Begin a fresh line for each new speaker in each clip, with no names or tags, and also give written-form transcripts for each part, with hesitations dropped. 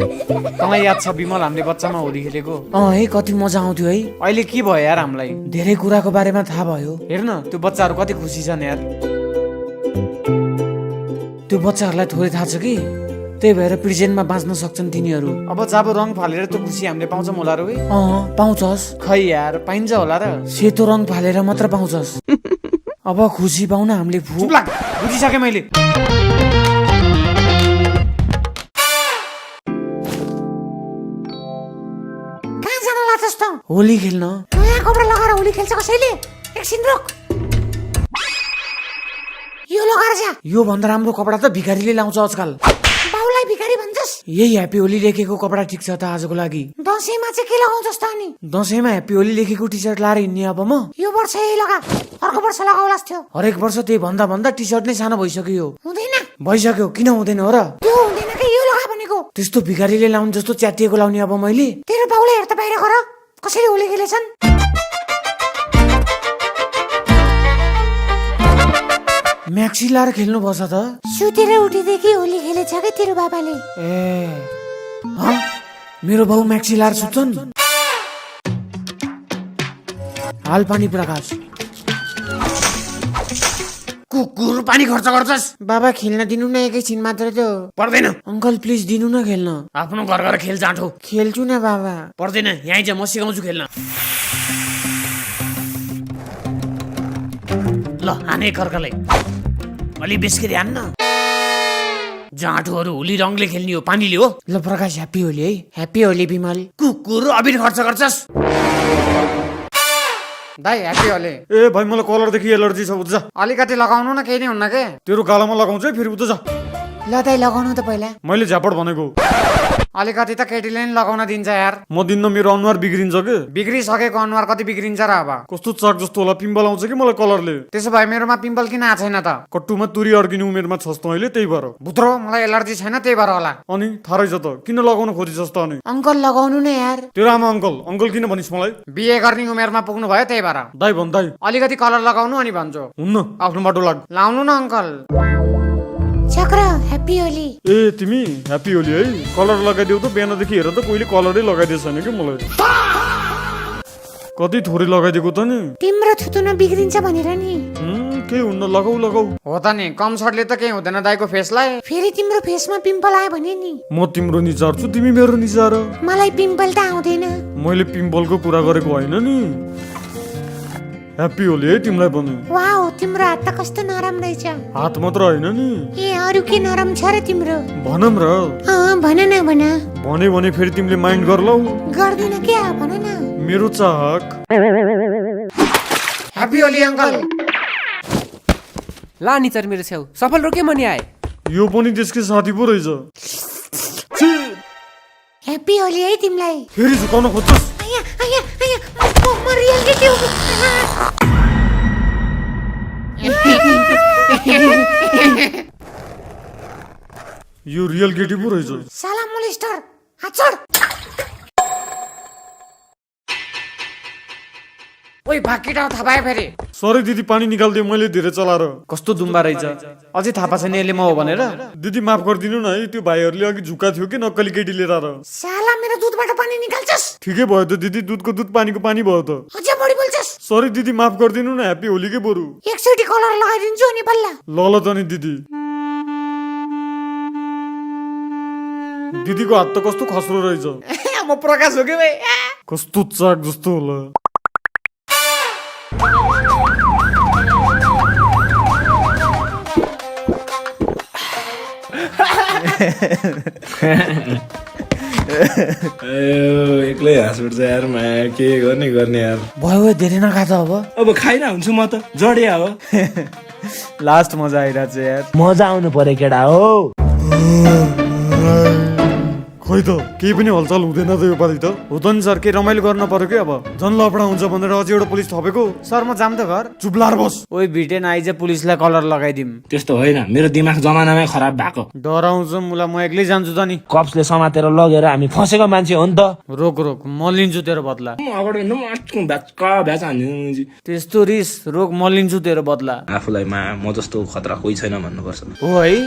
तँलाई याद छ विमल हामीले बच्चामा होली खेलेको?
है कति मजा आउँथ्यो है।
अहिले के भयो यार हामीलाई?
धेरै कुराको बारेमा थाहा भयो।
हेर्न त्यो बच्चाहरू कति खुसी छन् यार।
त्यो बच्चाहरूलाई थोरै थाहा छ कि त्यही भएर प्रिजेन्टमा बाँच्न सक्छन् तिनीहरू।
अब जब रङ फालेर त्यो खुसी हामीले पाउँछौँ होला र?
पाउँछस्।
खै यार पाइन्छ होला र?
सेतो रङ फालेर मात्र पाउँछस्। अब खुसी पाउन हामीले
बुझिसकेँ मैले।
कहाँ जान लाग्छस् त?
होली खेल्न।
नयाँ कपडा लगाएर होली खेल्छ कसैले? एकछिन रोक। यो लगाएर जा।
यो भन्दा राम्रो कपडा त भिखारीले लाउँछ आजकल।
बाउलाई भिखारी भन्छस्?
यही ह्याप्पी होली लेखेको कपडा ठिक छ त आजको लागि।
दसैँमा चाहिँ के लगाउँछस् त अनि?
दसैँमा ह्याप्पी होली लेखेको टी सर्ट लाएर हिँड्ने अब म।
यो वर्ष यही लगा, अर्को वर्ष लगाउलास थियो।
हरेक वर्ष त्यही भन्दा भन्दा टी सर्ट नै सानो भइसक्यो।
हुँदैन।
भइसक्यो किन हुँदैन हो र?
त्यो हुँदैन कि यो लगा भनेको।
त्यस्तो भिखारीले लाउने जस्तो च्यातिएको लाउने अब मैले?
तेरो बाउलाई हेर त बाहिर गर, कसरी होली खेलेछन्।
म्याक्सी लाएर खेल्नु पर्छ त?
सुतेर उठेदेखि होली खेलेछ कि तेरो बाबाले?
मेरो बाउ म्याक्सी लाएर सुत्छन्? हाल पानी प्रकाश।
कुकुर पानी खर्च गर्छस्?
बाबा खेल्न दिनु न एकैछिन मात्र त्यो।
पर्दैन।
अङ्कल प्लिज दिनु न खेल्न।
आफ्नो घर घर खेल जाँठो।
खेल्छु न बाबा।
पर्दैन, यहीँ जा म सिकाउँछु खेल्न। ल हाने कर्कलाई अलि बेसरी हान्न। जाँठोहरू होली रङले खेल्ने हो, पानीले हो।
ल प्रकाश ह्याप्पी होली है। ह्याप्पी होली विमल।
कुकुर अबिर खर्च गर्छस्?
दाइ ह्याप्पी होली।
ए भाइ मलाई कलरदेखि एलर्जी छ बुझ्छ।
अलिकति लगाउनु न, केही नै हुन्न के।
तेरो गालामा लगाउँछ है फेरि बुझ्छ।
ल दाइ लगाउनु त पहिला।
मैले झापड भनेको।
अलिकति त केटीले नि लगाउन दिन्छ यार।
म दिन्न, मेरो अनुहार बिग्रिन्छ के।
बिग्रिसकेको अनुहार कति बिग्रिन्छ र अब?
कस्तो चाक जस्तो होला, पिम्पल आउँछ कि मलाई कलरले।
त्यसो भए मेरोमा पिम्पल किन आएको छैन त?
कट्टुमा तुरी अड्किने उमेरमा छस् त अहिले, त्यही भएर।
भुत्रो, मलाई एलर्जी छैन त्यही भएर होला।
अनि थाहा रहेछ त किन लगाउन खोजिस् त? अनि
अङ्कल लगाउनु न यार।
तेरो आमा अङ्कल किन भनिस् मलाई?
बिहे गर्ने उमेरमा पुग्नु भयो त्यही भएर।
दाइ भन् दाइ।
अलिकति कलर लगाउनु अनि भन्छु।
हुन्न, आफ्नो बाटो लाग।
लाउनु न अङ्कल।
चक्र ह्याप्पी होली।
ए तिमी ह्याप्पी होली है। कलर लगाइदेऊ त, बिहानदेखि हेर त कोहीले कलरै लगाइदिएको छैन कि मलाई। कति थोरै लगाइदिएको त नि।
तिम्रो थुतु बिग्रिन्छ भनेर नि।
केही हुन्न, लगाऊ।
हो त नि, कम सर्टले त केही हुँदैन दाइको फेसलाई।
फेरि तिम्रो फेसमा पिम्पल आयो भने नि?
म तिम्रो निचार्छु, तिमी मेरो निचार।
मलाई पिम्पल त आउँदैन।
मैले पिम्पलको कुरा गरेको होइन नि। ह्याप्पी होली है तिमीलाई पनि।
वाउ, तिम्रो हात त कस्तो नरम रहेछ।
हात मात्र होइन नि।
ए अरु के नरम छ र तिम्रो?
भनम र।
भन न भन।
भने फेरि तिमीले माइन्ड गर्लौ।
गर्दिन के, भन न।
मेरो चाहक।
Happy Holi uncle.
ला नि तर मेरो छेउ सफल रोके मनी आए।
यो पनि त्यसकै साथी पो रहेछ।
ह्याप्पी होली है तिमीलाई।
फेरि झुकाउन खोज्छस्?
म रियलिटी हो।
यो रियल केटी पो रहेछ।
साला मोलेस्टर, हात छोड।
ओइ भाकिटा थापाए फेरि।
सरी दिदी, पानी निकाल्दियो मैले धेरै चलाएर।
कस्तो दुम्बा रहेछ, अझै थाहा पाएको छैन यसले म हो भनेर।
दिदी माफ गरिदिनु न है, त्यो भाइहरूले अघि झुका थियो कि नक्कली केटी लिएर आएर।
साला मेरो दुधबाट पानी निकाल्छस्?
ठिकै भयो त दिदी, दुधको दुध पानीको पानी भयो त।
अझ बढी बोल्छस्।
सरी दिदी, माफ गरिदिनु न, ह्याप्पी होलीकै बरु।
एकचोटि कलर लगाइदिन्छु अनि बल्ल।
ल त नि दिदी। दिदीको हात त कस्तो खस्रो रहेछ।
म प्रकाश हो कि भाइ।
कस्तो चाक जस्तो होला।
एक्लै हाँस उठ्छ यार, माया के गर्ने यार।
भयो धेरै नखा त
अब खाइरह हुन्छु म त, जडिया हो।
लास्ट मजा आइरहेछ यार।
मजा आउनु पर्यो केटा हो।
खै त केही पनि हलचल हुँदैन त यो पालि त।
हो त नि सर, के रमाइलो गर्न पर्यो कि अब।
झन् लफडा हुन्छ भनेर अझै एउटा पुलिस थपेको।
सर म जाम त घर।
चुप लाएर बस।
ओइ भिटेन आइज पुलिसलाई कलर लगाइदिम।
त्यस्तो होइन, मेरो दिमाग जमानामै खराब भएको।
डराउँछ मुला, म एक्लै जान्छु त नि।
कप्सले समातेर लगेर हामी फसेको मान्छे हो नि त।
रोक म लिन्छु तेरो बदला। त्यस्तो रिस रोक, म लिन्छु तेरो बदला।
आफूलाई म जस्तो खतरा कोही छैन भन्नुपर्छ।
हो है।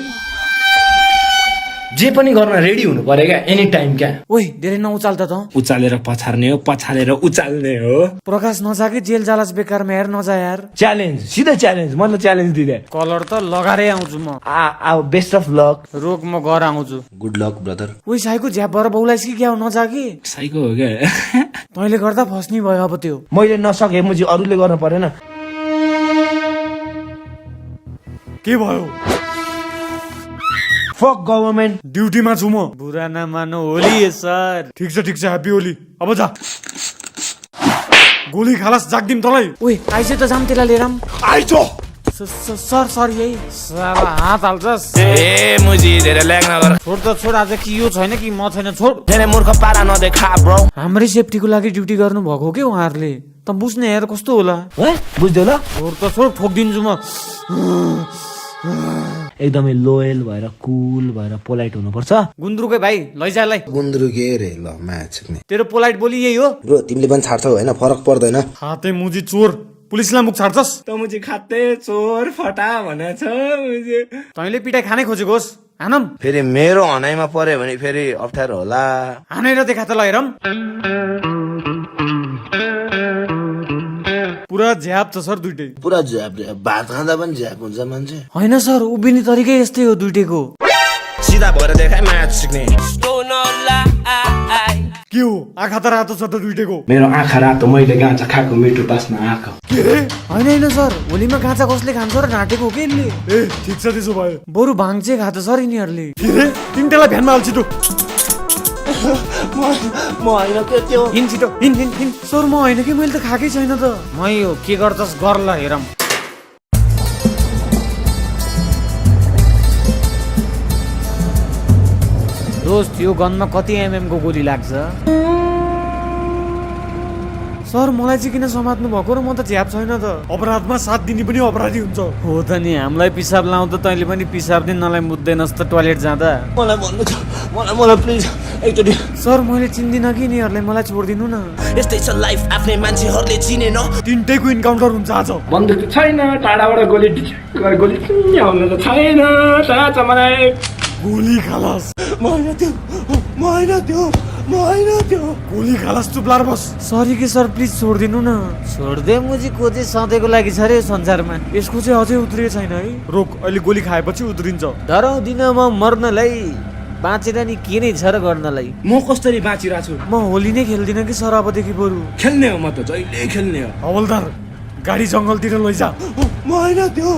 जे पनि गर्न रेडी हुनु पर्यो क्या एनी टाइम क्या
ओइ धेरै नउचाल त
उचालेर पछार्ने हो पछारेर उचाल्ने हो
प्रकाश नजा कि जेल जालास बेकारमा हेर नजा यार
च्यालेन्ज सिधै च्यालेन्ज मलाई च्यालेन्ज दिँदै
कलर त लगारै आउँछु म
बेस्ट अफ लक
रोक म घर आउँछु
गुड लक ब्रदर
ओइ साईको झ्याप भएर बौलाइस कि क्या हो नजा कि
साइको हो क्या
तैँले गर्दा फस्नी भयो अब त्यो
मैले नसके मुजी अरूले गर्न परेन
के भयो
फक गभर्मेन्ट
ड्युटीमा छु म
बुरा नमानो होली सर
ठिक छ ह्याप्पी होली अब जा गोली खालास जाग्दिम तँलाई
ओइ आइज त जाम त्यसलाई लिएर
आइज
सर सर यही साला हात हाल्छस्
ए मुजी धेरै ल्याग नगर
छोड त छोड आज कि यो छैन कि म छैन छोड
धेरै मूर्ख पारा नदेखा ब्रो
हाम्रै सेफ्टीको लागि ड्युटी गर्नु भएको के उहाँहरूले त बुझ्ने हेर कस्तो होला
बुझ्दै ल
छोड त छोड ठोकिदिन्छु म
एकदमै लोयल भएर कुल भएर पोलाइट हुनुपर्छ
गुन्द्रुकै भाइ लैजालाई
गुन्द्रुके रे ल म्याच
तेरो पोलाइट बोली यही हो
ब्रो तिमीले पनि छाड्छौ होइन फरक पर्दैन
हाते मुजी चोर पुलिसलाई मुख छाड्छस्
त मुजी खाते चोर फटा भनेछ मुजी
तैँले पिटाइ खानै खोजेकोस् हानम
फेरि मेरो हनाइमा पर्यो भने फेरि अप्ठ्यारो होला
हानेर देखा त ल हेरम
पुरा झ्याप छ सर दुइटै
पुरा झ्याप रे भात खाँदा पनि झ्याप हुन्छ मान्छे
होइन सर उभिने तरिकै यस्तै हो दुइटैको
सिधा भएर देखाइ म्याच सिक्ने
के हो आँखा त रातो छ त दुइटैको
मेरो आँखा रातो मैले गाँचा खाएको मिठो पासमा आँखा
होइन सर होलीमा गाँचा कसले खान्छ र ढाँटेको हो कि यसले
ए ठिक छ त्यसो भए
बरु भाङ चाहिँ खान्छ सर यिनीहरूले
के रे तिनटेलाई भ्यानमा हाल्छ तँ
म होइन के त्यो
हिँड छिटो हिँड हिँड हिँड सर म होइन कि मैले त खाएकै छैन त म यो के गर्छस् गर ल हेरम दोस्त यो गनमा कति एमएम को गोली लाग्छ सर मलाई चाहिँ किन समात्नु भएको र म त झ्याप छैन त
अपराधमा साथ दिने पनि अपराधी हुन्छ
हो त नि हामीलाई पिसाब लाउँदा तैँले पनि पिसाब दिन नलाई मुद्दैनस् त टोयलेट जाँदा
मलाई भन्नु छ मलाई प्लिज एकचोटि
सर मैले चिन्दिनँ कि यिनीहरूले मलाई छोडिदिनु न
यस्तै छ लाइफ आफ्नै मान्छेहरूले चिने न
तिनटैको इन्काउन्टर हुन्छ आज
बन्दुक छैन टाढाबाट गोली गोली आउनु त छैन थाहा छ मलाई
गोली खालास गोली खालास चुप्लार बस
सरी कि सर प्लिज छोडिदिनु न छोडिदे मुजी को चाहिँ सधैँको लागि छ रे संसारमा
यसको चाहिँ अझै उत्रिएको छैन है रोक अहिले गोली खाएपछि उत्रिन्छ
डराउँदिन म मर्नलाई बाँचेर नि के नै छ र गर्नलाई
म कसरी बाँचिरहेको छु
म होली नै खेल्दिनँ कि सर अबदेखि बरु
खेल्ने हो म त जहिले खेल्ने हो
हवलदार गाडी जङ्गलतिर लैजा
म होइन त्यो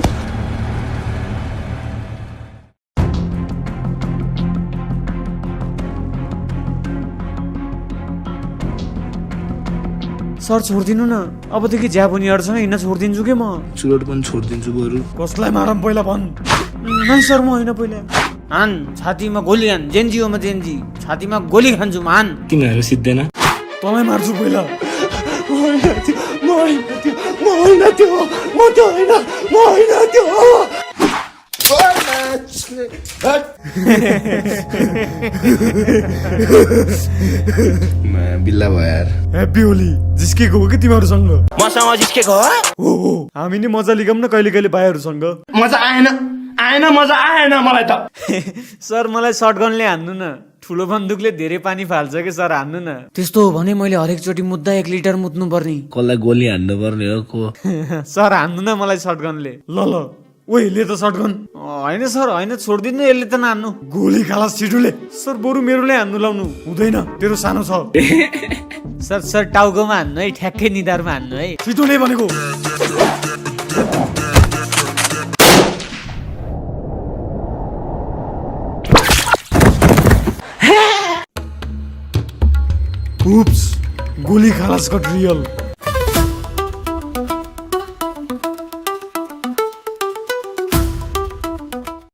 सर छोडिदिनु न अबदेखि झ्याप हुनेहरूसँग हिँड्न छोडिदिन्छु कि म
चुरोट पनि छोडिदिन्छु बरु
कसलाई मारम पहिला भन्
नै सर म होइन पहिला हान छातीमा गोली हान जेन्जी हो म जेन्जी छातीमा गोली खान्छु हान
तिमीहरू सिद्धिएन
तँलाई मार्छु पहिला
बिल्ला भयो यार
ह्याप्पी होली जिस्केको हो कि तिमीहरूसँग
मसँग जिस्केको हो
हो हामी नि मजा लिगौँ न कहिले कहिले भाइहरूसँग
मजा मजा आएन मलाई त
सर मलाई सर्टगनले हान्नु न ठुलो बन्दुकले धेरै पानी फाल्छ कि सर हान्नु न त्यस्तो हो भने मैले हरेक चोटि मुद्दा 1 लिटर मुत्नु पर्ने
कसलाई गोली हान्नु पर्ने हो को
सर हान्नु न मलाई सर्टगनले
ल ओइ ले त सर्टगन
होइन सर होइन छोडिदिनु यसले त नहान्नु
गोली खालास छिटोले सर बरु मेरोले हान्नु लाउनु हुँदैन तेरो सानो छ
सर सर टाउकोमा हान्नु है ठ्याक्कै निधारमा हान्नु है
छिटोले भनेको Oops, गोली खालास गट रियल